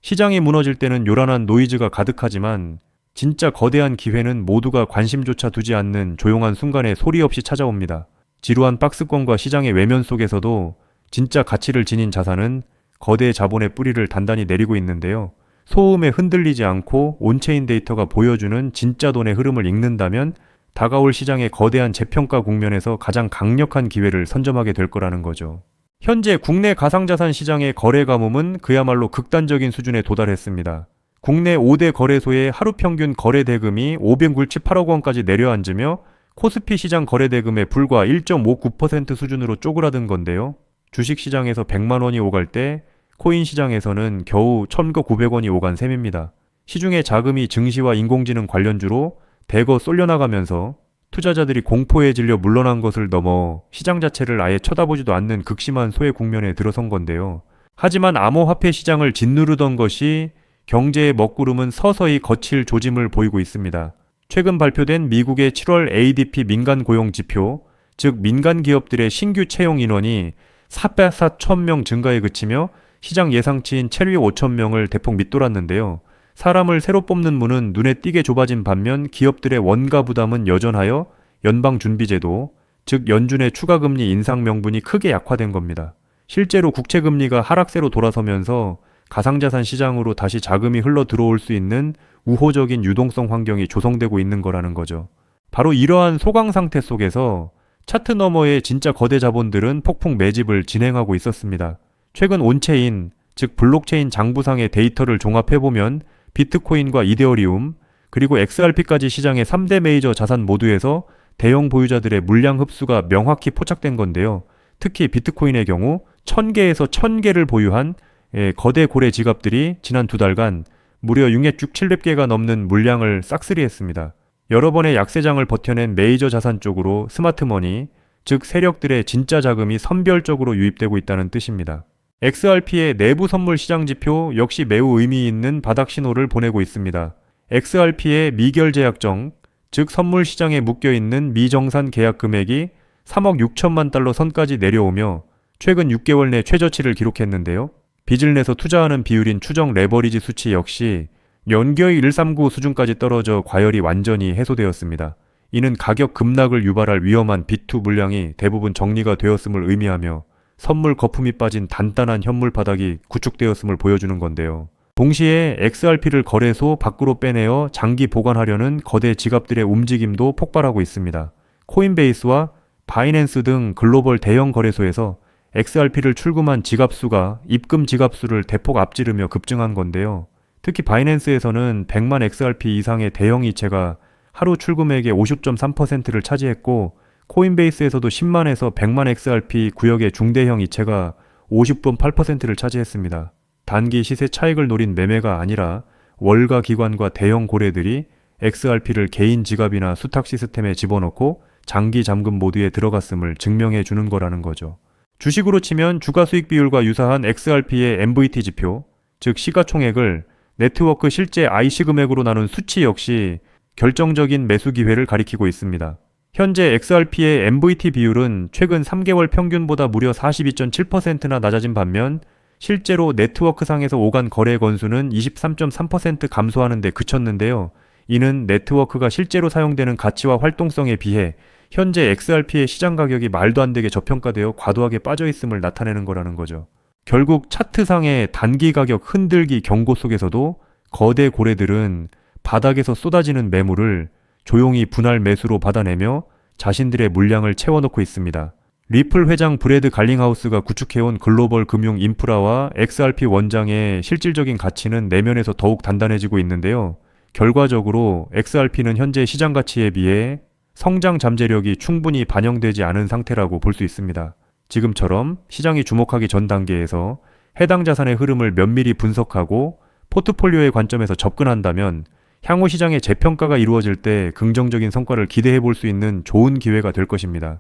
시장이 무너질 때는 요란한 노이즈가 가득하지만 진짜 거대한 기회는 모두가 관심조차 두지 않는 조용한 순간에 소리 없이 찾아옵니다. 지루한 박스권과 시장의 외면 속에서도 진짜 가치를 지닌 자산은 거대 자본의 뿌리를 단단히 내리고 있는데요. 소음에 흔들리지 않고 온체인 데이터가 보여주는 진짜 돈의 흐름을 읽는다면 다가올 시장의 거대한 재평가 국면에서 가장 강력한 기회를 선점하게 될 거라는 거죠. 현재 국내 가상자산 시장의 거래 가뭄은 그야말로 극단적인 수준에 도달했습니다. 국내 5대 거래소의 하루 평균 거래 대금이 598억 원까지 내려앉으며 코스피 시장 거래 대금의 불과 1.59% 수준으로 쪼그라든 건데요. 주식 시장에서 100만 원이 오갈 때 코인 시장에서는 겨우 1,900원이 오간 셈입니다. 시중의 자금이 증시와 인공지능 관련주로 대거 쏠려나가면서 투자자들이 공포에 질려 물러난 것을 넘어 시장 자체를 아예 쳐다보지도 않는 극심한 소외 국면에 들어선 건데요. 하지만 암호화폐 시장을 짓누르던 것이 경제의 먹구름은 서서히 거칠 조짐을 보이고 있습니다. 최근 발표된 미국의 7월 ADP 민간 고용 지표, 즉 민간 기업들의 신규 채용 인원이 4,400,000명 증가에 그치며 시장 예상치인 7,5,000명을 대폭 밑돌았는데요. 사람을 새로 뽑는 문은 눈에 띄게 좁아진 반면 기업들의 원가 부담은 여전하여 연방준비제도, 즉 연준의 추가금리 인상 명분이 크게 약화된 겁니다. 실제로 국채금리가 하락세로 돌아서면서 가상자산 시장으로 다시 자금이 흘러 들어올 수 있는 우호적인 유동성 환경이 조성되고 있는 거라는 거죠. 바로 이러한 소강 상태 속에서 차트 너머의 진짜 거대 자본들은 폭풍 매집을 진행하고 있었습니다. 최근 온체인, 즉 블록체인 장부상의 데이터를 종합해보면 비트코인과 이데어리움, 그리고 XRP까지 시장의 3대 메이저 자산 모두에서 대형 보유자들의 물량 흡수가 명확히 포착된 건데요. 특히 비트코인의 경우 1000개에서 1000개를 보유한 거대 고래 지갑들이 지난 2달간 무려 6,700개가 넘는 물량을 싹쓸이했습니다. 여러 번의 약세장을 버텨낸 메이저 자산 쪽으로 스마트머니, 즉 세력들의 진짜 자금이 선별적으로 유입되고 있다는 뜻입니다. XRP의 내부 선물 시장 지표 역시 매우 의미 있는 바닥 신호를 보내고 있습니다. XRP의 미결제약정, 즉 선물 시장에 묶여있는 미정산 계약 금액이 3억 6천만 달러 선까지 내려오며 최근 6개월 내 최저치를 기록했는데요. 빚을 내서 투자하는 비율인 추정 레버리지 수치 역시 연결 139 수준까지 떨어져 과열이 완전히 해소되었습니다. 이는 가격 급락을 유발할 위험한 B2 물량이 대부분 정리가 되었음을 의미하며 선물 거품이 빠진 단단한 현물 바닥이 구축되었음을 보여주는 건데요. 동시에 XRP를 거래소 밖으로 빼내어 장기 보관하려는 거대 지갑들의 움직임도 폭발하고 있습니다. 코인베이스와 바이낸스 등 글로벌 대형 거래소에서 XRP를 출금한 지갑수가 입금 지갑수를 대폭 앞지르며 급증한 건데요. 특히 바이낸스에서는 100만 XRP 이상의 대형 이체가 하루 출금액의 50.3%를 차지했고 코인베이스에서도 10만에서 100만 XRP 구역의 중대형 이체가 50.8%를 차지했습니다. 단기 시세 차익을 노린 매매가 아니라 월가 기관과 대형 고래들이 XRP를 개인 지갑이나 수탁 시스템에 집어넣고 장기 잠금 모드에 들어갔음을 증명해 주는 거라는 거죠. 주식으로 치면 주가 수익 비율과 유사한 XRP의 MVT 지표, 즉 시가총액을 네트워크 실제 IC 금액으로 나눈 수치 역시 결정적인 매수 기회를 가리키고 있습니다. 현재 XRP의 MVT 비율은 최근 3개월 평균보다 무려 42.7%나 낮아진 반면 실제로 네트워크상에서 오간 거래 건수는 23.3% 감소하는 데 그쳤는데요. 이는 네트워크가 실제로 사용되는 가치와 활동성에 비해 현재 XRP의 시장 가격이 말도 안 되게 저평가되어 과도하게 빠져 있음을 나타내는 거라는 거죠. 결국 차트상의 단기 가격 흔들기 경고 속에서도 거대 고래들은 바닥에서 쏟아지는 매물을 조용히 분할 매수로 받아내며 자신들의 물량을 채워넣고 있습니다. 리플 회장 브래드 갈링하우스가 구축해온 글로벌 금융 인프라와 XRP 원장의 실질적인 가치는 내면에서 더욱 단단해지고 있는데요. 결과적으로 XRP는 현재 시장 가치에 비해 성장 잠재력이 충분히 반영되지 않은 상태라고 볼 수 있습니다. 지금처럼 시장이 주목하기 전 단계에서 해당 자산의 흐름을 면밀히 분석하고 포트폴리오의 관점에서 접근한다면 향후 시장의 재평가가 이루어질 때 긍정적인 성과를 기대해 볼 수 있는 좋은 기회가 될 것입니다.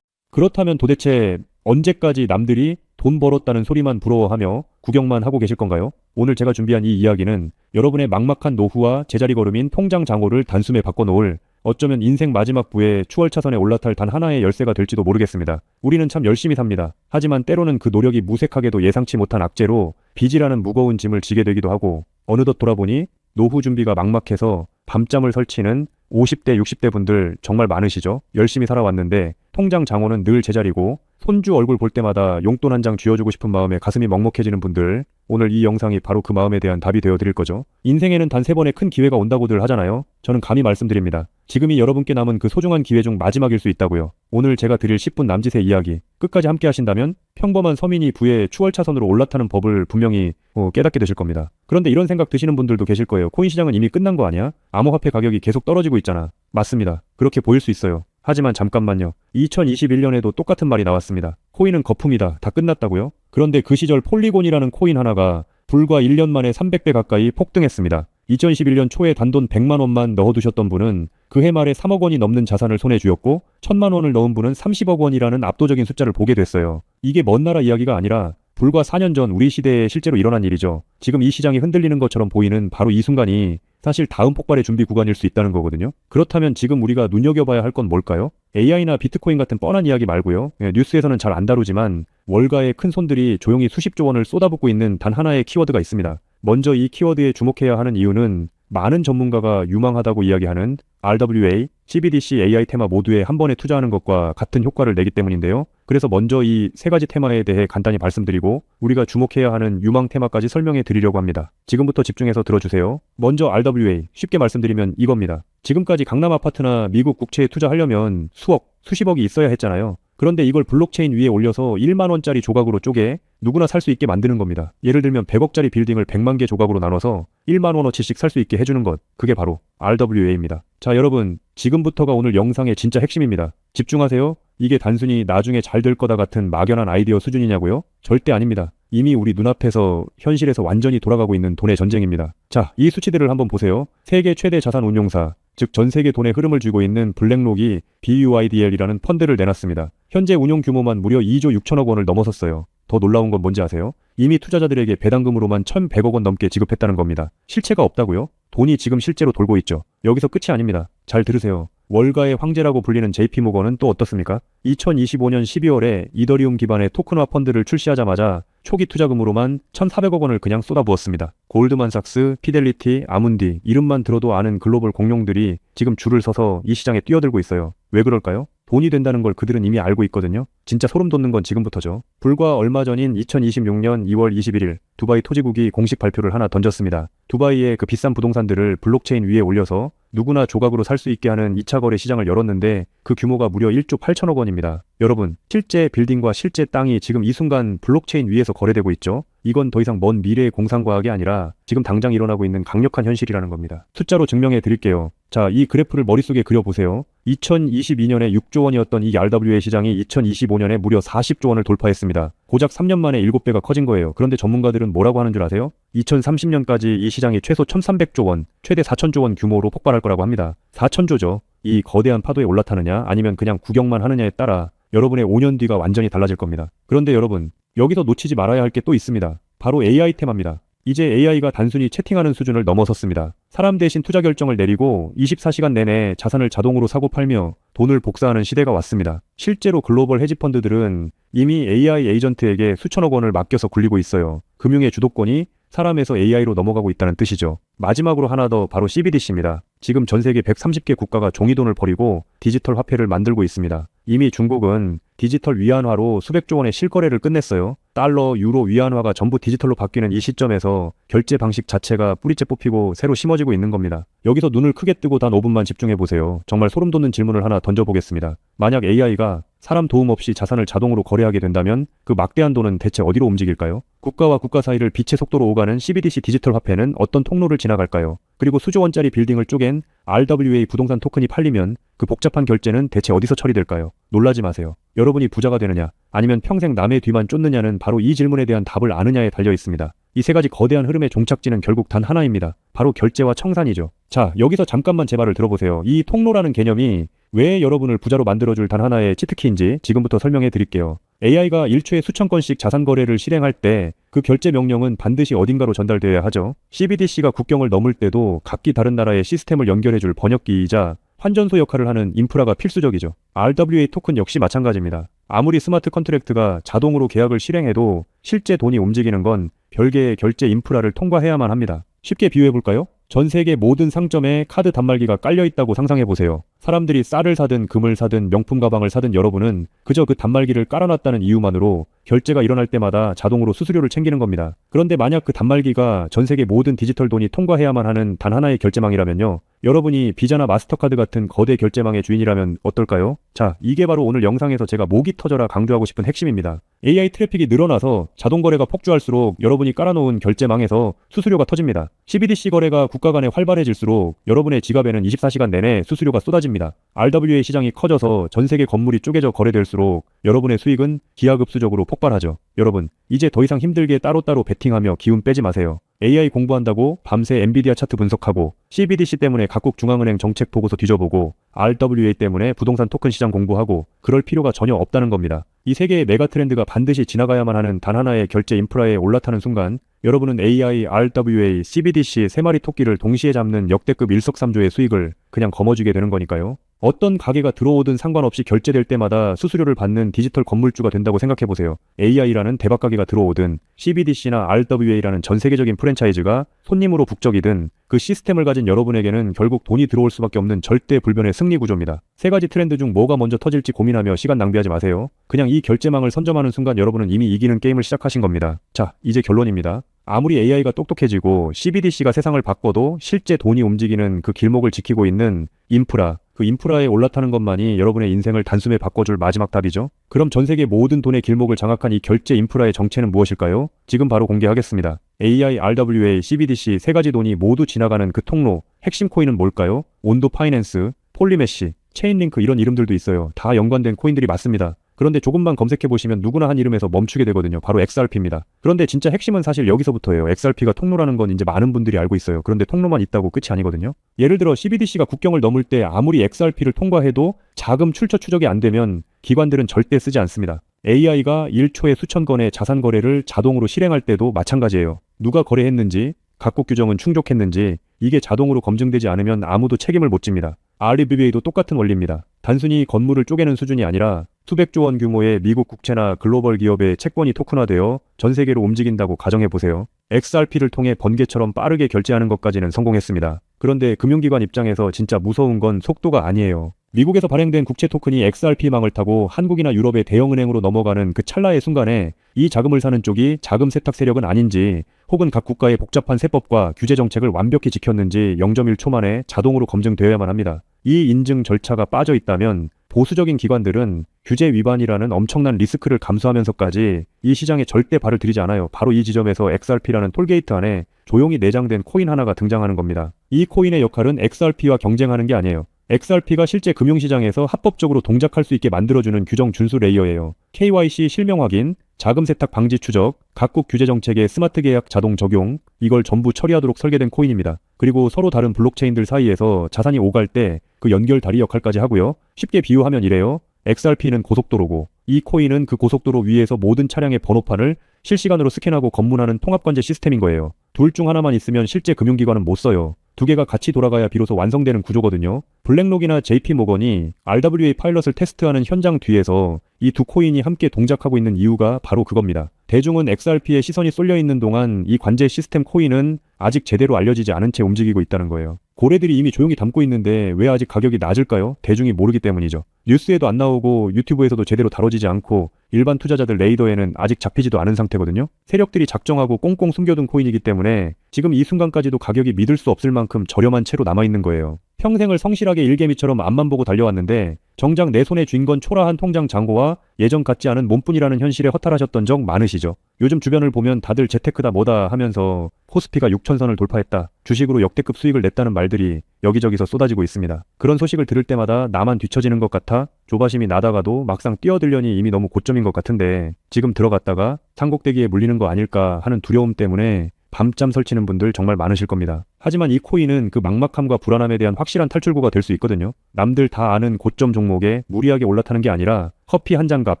그렇다면 도대체 언제까지 남들이 돈 벌었다는 소리만 부러워하며 구경만 하고 계실 건가요? 오늘 제가 준비한 이 이야기는 여러분의 막막한 노후와 제자리 걸음인 통장 잔고를 단숨에 바꿔놓을 어쩌면 인생 마지막 부에 추월차선에 올라탈 단 하나의 열쇠가 될지도 모르겠습니다. 우리는 참 열심히 삽니다. 하지만 때로는 그 노력이 무색하게도 예상치 못한 악재로 빚이라는 무거운 짐을 지게 되기도 하고 어느덧 돌아보니 노후 준비가 막막해서 밤잠을 설치는 50대, 60대 분들 정말 많으시죠? 열심히 살아왔는데 통장 장원은 늘 제자리고 손주 얼굴 볼 때마다 용돈 한 장 쥐어주고 싶은 마음에 가슴이 먹먹해지는 분들, 오늘 이 영상이 바로 그 마음에 대한 답이 되어드릴 거죠. 인생에는 단 3번의 큰 기회가 온다고들 하잖아요. 저는 감히 말씀드립니다. 지금이 여러분께 남은 그 소중한 기회 중 마지막일 수 있다고요. 오늘 제가 드릴 10분 남짓의 이야기 끝까지 함께 하신다면 평범한 서민이 부의 추월차선으로 올라타는 법을 분명히 깨닫게 되실 겁니다. 그런데 이런 생각 드시는 분들도 계실 거예요. 코인 시장은 이미 끝난 거 아니야? 암호화폐 가격이 계속 떨어지고 있잖아. 맞습니다. 그렇게 보일 수 있어요. 하지만 잠깐만요. 2021년에도 똑같은 말이 나왔습니다. 코인은 거품이다. 다 끝났다고요? 그런데 그 시절 폴리곤이라는 코인 하나가 불과 1년 만에 300배 가까이 폭등했습니다. 2021년 초에 단돈 100만 원만 넣어두셨던 분은 그해 말에 3억 원이 넘는 자산을 손에 쥐었고 1000만 원을 넣은 분은 30억 원이라는 압도적인 숫자를 보게 됐어요. 이게 먼 나라 이야기가 아니라 불과 4년 전 우리 시대에 실제로 일어난 일이죠. 지금 이 시장이 흔들리는 것처럼 보이는 바로 이 순간이 사실 다음 폭발의 준비 구간일 수 있다는 거거든요. 그렇다면 지금 우리가 눈여겨봐야 할 건 뭘까요? AI나 비트코인 같은 뻔한 이야기 말고요. 뉴스에서는 잘 안 다루지만 월가의 큰 손들이 조용히 수십조 원을 쏟아붓고 있는 단 하나의 키워드가 있습니다. 먼저 이 키워드에 주목해야 하는 이유는 많은 전문가가 유망하다고 이야기하는 RWA, CBDC AI 테마 모두에 한 번에 투자하는 것과 같은 효과를 내기 때문인데요. 그래서 먼저 이 세 가지 테마에 대해 간단히 말씀드리고 우리가 주목해야 하는 유망 테마까지 설명해 드리려고 합니다. 지금부터 집중해서 들어주세요. 먼저 RWA, 쉽게 말씀드리면 이겁니다. 지금까지 강남 아파트나 미국 국채에 투자하려면 수억, 수십억이 있어야 했잖아요. 그런데 이걸 블록체인 위에 올려서 1만 원짜리 조각으로 쪼개 누구나 살 수 있게 만드는 겁니다. 예를 들면 100억짜리 빌딩을 100만 개 조각으로 나눠서 1만 원어치씩 살 수 있게 해주는 것. 그게 바로 RWA입니다. 자, 여러분, 지금부터가 오늘 영상의 진짜 핵심입니다. 집중하세요. 이게 단순히 나중에 잘 될 거다 같은 막연한 아이디어 수준이냐고요? 절대 아닙니다. 이미 우리 눈앞에서 현실에서 완전히 돌아가고 있는 돈의 전쟁입니다. 자, 이 수치들을 한번 보세요. 세계 최대 자산 운용사, 즉 전 세계 돈의 흐름을 쥐고 있는 블랙록이 BUIDL이라는 펀드를 내놨습니다. 현재 운용 규모만 무려 2조 6천억 원을 넘어섰어요. 더 놀라운 건 뭔지 아세요? 이미 투자자들에게 배당금으로만 1,100억 원 넘게 지급했다는 겁니다. 실체가 없다고요? 돈이 지금 실제로 돌고 있죠. 여기서 끝이 아닙니다. 잘 들으세요. 월가의 황제라고 불리는 JP모건은 또 어떻습니까? 2025년 12월에 이더리움 기반의 토큰화 펀드를 출시하자마자 초기 투자금으로만 1,400억 원을 그냥 쏟아부었습니다. 골드만삭스, 피델리티, 아문디, 이름만 들어도 아는 글로벌 공룡들이 지금 줄을 서서 이 시장에 뛰어들고 있어요. 왜 그럴까요? 돈이 된다는 걸 그들은 이미 알고 있거든요. 진짜 소름 돋는 건 지금부터죠. 불과 얼마 전인 2026년 2월 21일 두바이 토지국이 공식 발표를 하나 던졌습니다. 두바이의 그 비싼 부동산들을 블록체인 위에 올려서 누구나 조각으로 살 수 있게 하는 2차 거래 시장을 열었는데 그 규모가 무려 1조 8천억 원입니다. 여러분, 실제 빌딩과 실제 땅이 지금 이 순간 블록체인 위에서 거래되고 있죠. 이건 더 이상 먼 미래의 공상과학이 아니라 지금 당장 일어나고 있는 강력한 현실이라는 겁니다. 숫자로 증명해 드릴게요. 자, 이 그래프를 머릿속에 그려보세요. 2022년에 6조 원이었던 이 RWA 시장이 2025년에 무려 40조 원을 돌파했습니다. 고작 3년 만에 7배가 커진 거예요. 그런데 전문가들은 뭐라고 하는 줄 아세요? 2030년까지 이 시장이 최소 1,300조 원, 최대 4,000조 원 규모로 폭발할 거라고 합니다. 4,000조죠. 이 거대한 파도에 올라타느냐 아니면 그냥 구경만 하느냐에 따라 여러분의 5년 뒤가 완전히 달라질 겁니다. 그런데 여러분, 여기서 놓치지 말아야 할 게 또 있습니다. 바로 AI 테마입니다. 이제 AI가 단순히 채팅하는 수준을 넘어섰습니다. 사람 대신 투자 결정을 내리고 24시간 내내 자산을 자동으로 사고 팔며 돈을 복사하는 시대가 왔습니다. 실제로 글로벌 헤지펀드들은 이미 AI 에이전트에게 수천억 원을 맡겨서 굴리고 있어요. 금융의 주도권이 사람에서 AI로 넘어가고 있다는 뜻이죠. 마지막으로 하나 더, 바로 CBDC입니다. 지금 전 세계 130개 국가가 종이돈을 버리고 디지털 화폐를 만들고 있습니다. 이미 중국은 디지털 위안화로 수백조 원의 실거래를 끝냈어요. 달러, 유로, 위안화가 전부 디지털로 바뀌는 이 시점에서 결제 방식 자체가 뿌리째 뽑히고 새로 심어지고 있는 겁니다. 여기서 눈을 크게 뜨고 단 5분만 집중해 보세요. 정말 소름 돋는 질문을 하나 던져보겠습니다. 만약 AI가 사람 도움 없이 자산을 자동으로 거래하게 된다면 그 막대한 돈은 대체 어디로 움직일까요? 국가와 국가 사이를 빛의 속도로 오가는 CBDC 디지털 화폐는 어떤 통로를 지나갈까요? 그리고 수조 원짜리 빌딩을 쪼갠 RWA 부동산 토큰이 팔리면 그 복잡한 결제는 대체 어디서 처리될까요? 놀라지 마세요. 여러분이 부자가 되느냐 아니면 평생 남의 뒤만 쫓느냐는 바로 이 질문에 대한 답을 아느냐에 달려 있습니다. 이 세 가지 거대한 흐름의 종착지는 결국 단 하나입니다. 바로 결제와 청산이죠. 자, 여기서 잠깐만 제 말을 들어보세요. 이 통로라는 개념이 왜 여러분을 부자로 만들어줄 단 하나의 치트키인지 지금부터 설명해 드릴게요. AI가 일초에 수천 건씩 자산 거래를 실행할 때 그 결제 명령은 반드시 어딘가로 전달되어야 하죠. CBDC가 국경을 넘을 때도 각기 다른 나라의 시스템을 연결해줄 번역기이자 환전소 역할을 하는 인프라가 필수적이죠. RWA 토큰 역시 마찬가지입니다. 아무리 스마트 컨트랙트가 자동으로 계약을 실행해도 실제 돈이 움직이는 건 별개의 결제 인프라를 통과해야만 합니다. 쉽게 비유해볼까요? 전 세계 모든 상점에 카드 단말기가 깔려있다고 상상해보세요. 사람들이 쌀을 사든 금을 사든 명품 가방을 사든 여러분은 그저 그 단말기를 깔아놨다는 이유만으로 결제가 일어날 때마다 자동으로 수수료를 챙기는 겁니다. 그런데 만약 그 단말기가 전 세계 모든 디지털 돈이 통과해야만 하는 단 하나의 결제망이라면요. 여러분이 비자나 마스터카드 같은 거대 결제망의 주인이라면 어떨까요? 자, 이게 바로 오늘 영상에서 제가 목이 터져라 강조하고 싶은 핵심입니다. AI 트래픽이 늘어나서 자동거래가 폭주할수록 여러분이 깔아놓은 결제망에서 수수료가 터집니다. CBDC 거래가 국가 간에 활발해질수록 여러분의 지갑에는 24시간 내내 수수료가 쏟아집니다. RWA 시장이 커져서 전 세계 건물이 쪼개져 거래될수록 여러분의 수익은 기하급수적으로 폭발하죠. 여러분, 이제 더 이상 힘들게 따로따로 베팅하며 기운 빼지 마세요. AI 공부한다고 밤새 엔비디아 차트 분석하고 CBDC 때문에 각국 중앙은행 정책 보고서 뒤져보고 RWA 때문에 부동산 토큰 시장 공부하고 그럴 필요가 전혀 없다는 겁니다. 이 세 개의 메가 트렌드가 반드시 지나가야만 하는 단 하나의 결제 인프라에 올라타는 순간 여러분은 AI, RWA, CBDC 세 마리 토끼를 동시에 잡는 역대급 일석삼조의 수익을 그냥 거머쥐게 되는 거니까요. 어떤 가게가 들어오든 상관없이 결제될 때마다 수수료를 받는 디지털 건물주가 된다고 생각해보세요. AI라는 대박 가게가 들어오든 CBDC나 RWA라는 전 세계적인 프랜차이즈가 손님으로 북적이든 그 시스템을 가진 여러분에게는 결국 돈이 들어올 수밖에 없는 절대 불변의 승리 구조입니다. 세 가지 트렌드 중 뭐가 먼저 터질지 고민하며 시간 낭비하지 마세요. 그냥 이 결제망을 선점하는 순간 여러분은 이미 이기는 게임을 시작하신 겁니다. 자, 이제 결론입니다. 아무리 AI가 똑똑해지고 CBDC가 세상을 바꿔도 실제 돈이 움직이는 그 길목을 지키고 있는 인프라, 그 인프라에 올라타는 것만이 여러분의 인생을 단숨에 바꿔줄 마지막 답이죠. 그럼 전 세계 모든 돈의 길목을 장악한 이 결제 인프라의 정체는 무엇일까요? 지금 바로 공개하겠습니다. AI, RWA, CBDC 세 가지 돈이 모두 지나가는 그 통로, 핵심 코인은 뭘까요? 온도 파이낸스, 폴리메시, 체인링크 이런 이름들도 있어요. 다 연관된 코인들이 맞습니다. 그런데 조금만 검색해보시면 누구나 한 이름에서 멈추게 되거든요. 바로 XRP입니다. 그런데 진짜 핵심은 사실 여기서부터예요. XRP가 통로라는 건 이제 많은 분들이 알고 있어요. 그런데 통로만 있다고 끝이 아니거든요. 예를 들어 CBDC가 국경을 넘을 때 아무리 XRP를 통과해도 자금 출처 추적이 안 되면 기관들은 절대 쓰지 않습니다. AI가 1초에 수천 건의 자산 거래를 자동으로 실행할 때도 마찬가지예요. 누가 거래했는지, 각국 규정은 충족했는지 이게 자동으로 검증되지 않으면 아무도 책임을 못 집니다. RWA도 똑같은 원리입니다. 단순히 건물을 쪼개는 수준이 아니라 수백조 원 규모의 미국 국채나 글로벌 기업의 채권이 토큰화되어 전 세계로 움직인다고 가정해보세요. XRP를 통해 번개처럼 빠르게 결제하는 것까지는 성공했습니다. 그런데 금융기관 입장에서 진짜 무서운 건 속도가 아니에요. 미국에서 발행된 국채 토큰이 XRP망을 타고 한국이나 유럽의 대형은행으로 넘어가는 그 찰나의 순간에 이 자금을 사는 쪽이 자금 세탁 세력은 아닌지 혹은 각 국가의 복잡한 세법과 규제 정책을 완벽히 지켰는지 0.1초 만에 자동으로 검증되어야만 합니다. 이 인증 절차가 빠져 있다면 보수적인 기관들은 규제 위반이라는 엄청난 리스크를 감수하면서까지 이 시장에 절대 발을 들이지 않아요. 바로 이 지점에서 XRP라는 톨게이트 안에 조용히 내장된 코인 하나가 등장하는 겁니다. 이 코인의 역할은 XRP와 경쟁하는 게 아니에요. XRP가 실제 금융시장에서 합법적으로 동작할 수 있게 만들어주는 규정 준수 레이어예요. KYC 실명 확인, 자금 세탁 방지 추적, 각국 규제 정책의 스마트 계약 자동 적용, 이걸 전부 처리하도록 설계된 코인입니다. 그리고 서로 다른 블록체인들 사이에서 자산이 오갈 때 그 연결 다리 역할까지 하고요. 쉽게 비유하면 이래요. XRP는 고속도로고 이 코인은 그 고속도로 위에서 모든 차량의 번호판을 실시간으로 스캔하고 검문하는 통합관제 시스템인 거예요. 둘 중 하나만 있으면 실제 금융기관은 못 써요. 두 개가 같이 돌아가야 비로소 완성되는 구조거든요. 블랙록이나 JP모건이 RWA 파일럿을 테스트하는 현장 뒤에서 이 두 코인이 함께 동작하고 있는 이유가 바로 그겁니다. 대중은 XRP에 시선이 쏠려 있는 동안 이 관제 시스템 코인은 아직 제대로 알려지지 않은 채 움직이고 있다는 거예요. 고래들이 이미 조용히 담고 있는데 왜 아직 가격이 낮을까요? 대중이 모르기 때문이죠. 뉴스에도 안 나오고 유튜브에서도 제대로 다뤄지지 않고 일반 투자자들 레이더에는 아직 잡히지도 않은 상태거든요. 세력들이 작정하고 꽁꽁 숨겨둔 코인이기 때문에 지금 이 순간까지도 가격이 믿을 수 없을 만큼 저렴한 채로 남아있는 거예요. 평생을 성실하게 일개미처럼 앞만 보고 달려왔는데 정작 내 손에 쥔 건 초라한 통장 잔고와 예전 같지 않은 몸뿐이라는 현실에 허탈하셨던 적 많으시죠. 요즘 주변을 보면 다들 재테크다 뭐다 하면서 코스피가 6천선을 돌파했다, 주식으로 역대급 수익을 냈다는 말들이 여기저기서 쏟아지고 있습니다. 그런 소식을 들을 때마다 나만 뒤처지는 것 같아 조바심이 나다가도 막상 뛰어들려니 이미 너무 고점인 것 같은데 지금 들어갔다가 산꼭대기에 물리는 거 아닐까 하는 두려움 때문에 밤잠 설치는 분들 정말 많으실 겁니다. 하지만 이 코인은 그 막막함과 불안함에 대한 확실한 탈출구가 될 수 있거든요. 남들 다 아는 고점 종목에 무리하게 올라타는 게 아니라 커피 한 잔 값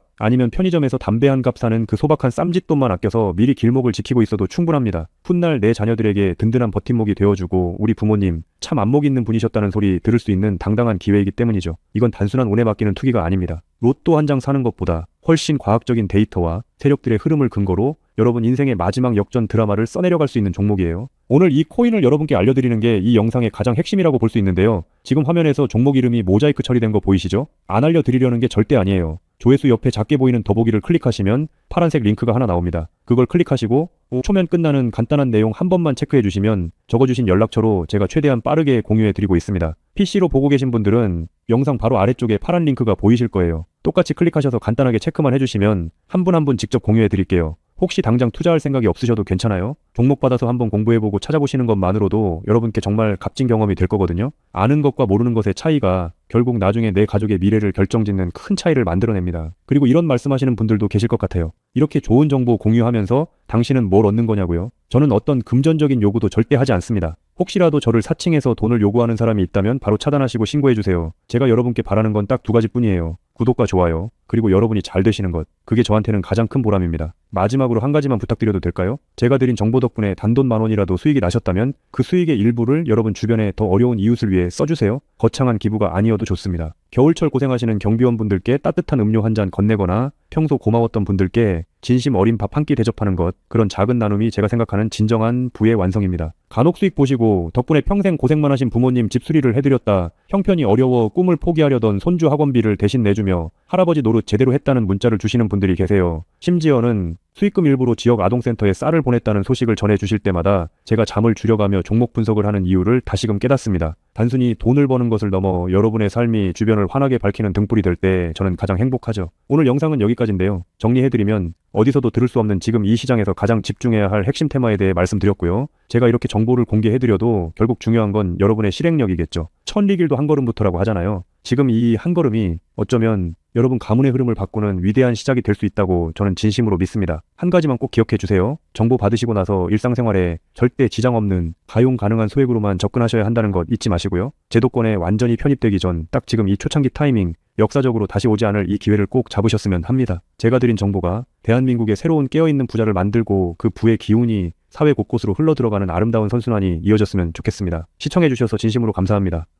아니면 편의점에서 담배 한 값 사는 그 소박한 쌈짓돈만 아껴서 미리 길목을 지키고 있어도 충분합니다. 훗날 내 자녀들에게 든든한 버팀목이 되어주고 우리 부모님 참 안목 있는 분이셨다는 소리 들을 수 있는 당당한 기회이기 때문이죠. 이건 단순한 운에 맡기는 투기가 아닙니다. 로또 한 장 사는 것보다 훨씬 과학적인 데이터와 세력들의 흐름을 근거로 여러분 인생의 마지막 역전 드라마를 써내려갈 수 있는 종목이에요. 오늘 이 코인을 여러분께 알려드리는 게 이 영상의 가장 핵심이라고 볼 수 있는데요. 지금 화면에서 종목 이름이 모자이크 처리된 거 보이시죠? 안 알려드리려는 게 절대 아니에요. 조회수 옆에 작게 보이는 더보기를 클릭하시면 파란색 링크가 하나 나옵니다. 그걸 클릭하시고 5초면 끝나는 간단한 내용 한 번만 체크해 주시면 적어주신 연락처로 제가 최대한 빠르게 공유해 드리고 있습니다. PC로 보고 계신 분들은 영상 바로 아래쪽에 파란 링크가 보이실 거예요. 똑같이 클릭하셔서 간단하게 체크만 해주시면 한 분 한 분 직접 공유해 드릴게요. 혹시 당장 투자할 생각이 없으셔도 괜찮아요. 종목 받아서 한번 공부해보고 찾아보시는 것만으로도 여러분께 정말 값진 경험이 될 거거든요. 아는 것과 모르는 것의 차이가 결국 나중에 내 가족의 미래를 결정짓는 큰 차이를 만들어냅니다. 그리고 이런 말씀하시는 분들도 계실 것 같아요. 이렇게 좋은 정보 공유하면서 당신은 뭘 얻는 거냐고요? 저는 어떤 금전적인 요구도 절대 하지 않습니다. 혹시라도 저를 사칭해서 돈을 요구하는 사람이 있다면 바로 차단하시고 신고해주세요. 제가 여러분께 바라는 건 딱 두 가지뿐이에요. 구독과 좋아요, 그리고 여러분이 잘 되시는 것. 그게 저한테는 가장 큰 보람입니다. 마지막으로 한 가지만 부탁드려도 될까요? 제가 드린 정보 덕분에 단돈 10,000원이라도 수익이 나셨다면 그 수익의 일부를 여러분 주변에 더 어려운 이웃을 위해 써주세요. 거창한 기부가 아니어도 좋습니다. 겨울철 고생하시는 경비원분들께 따뜻한 음료 한 잔 건네거나 평소 고마웠던 분들께 진심 어린 밥 한 끼 대접하는 것, 그런 작은 나눔이 제가 생각하는 진정한 부의 완성입니다. 간혹 수익 보시고 덕분에 평생 고생만 하신 부모님 집수리를 해드렸다, 형편이 어려워 꿈을 포기하려던 손주 학원비를 대신 내주며 할아버지 노릇 제대로 했다는 문자를 주시는 분들이 계세요. 심지어는 수익금 일부로 지역 아동센터에 쌀을 보냈다는 소식을 전해주실 때마다 제가 잠을 줄여가며 종목 분석을 하는 이유를 다시금 깨닫습니다. 단순히 돈을 버는 것을 넘어 여러분의 삶이 주변을 환하게 밝히는 등불이 될 때 저는 가장 행복하죠. 오늘 영상은 여기까지인데요. 정리해드리면 어디서도 들을 수 없는 지금 이 시장에서 가장 집중해야 할 핵심 테마에 대해 말씀드렸고요. 제가 이렇게 정보를 공개해드려도 결국 중요한 건 여러분의 실행력이겠죠. 천리길도 한 걸음부터라고 하잖아요. 지금 이 한 걸음이 어쩌면 여러분 가문의 흐름을 바꾸는 위대한 시작이 될 수 있다고 저는 진심으로 믿습니다. 한 가지만 꼭 기억해 주세요. 정보 받으시고 나서 일상생활에 절대 지장 없는 가용 가능한 소액으로만 접근하셔야 한다는 것 잊지 마시고요. 제도권에 완전히 편입되기 전 딱 지금 이 초창기 타이밍, 역사적으로 다시 오지 않을 이 기회를 꼭 잡으셨으면 합니다. 제가 드린 정보가 대한민국의 새로운 깨어있는 부자를 만들고 그 부의 기운이 사회 곳곳으로 흘러들어가는 아름다운 선순환이 이어졌으면 좋겠습니다. 시청해주셔서 진심으로 감사합니다.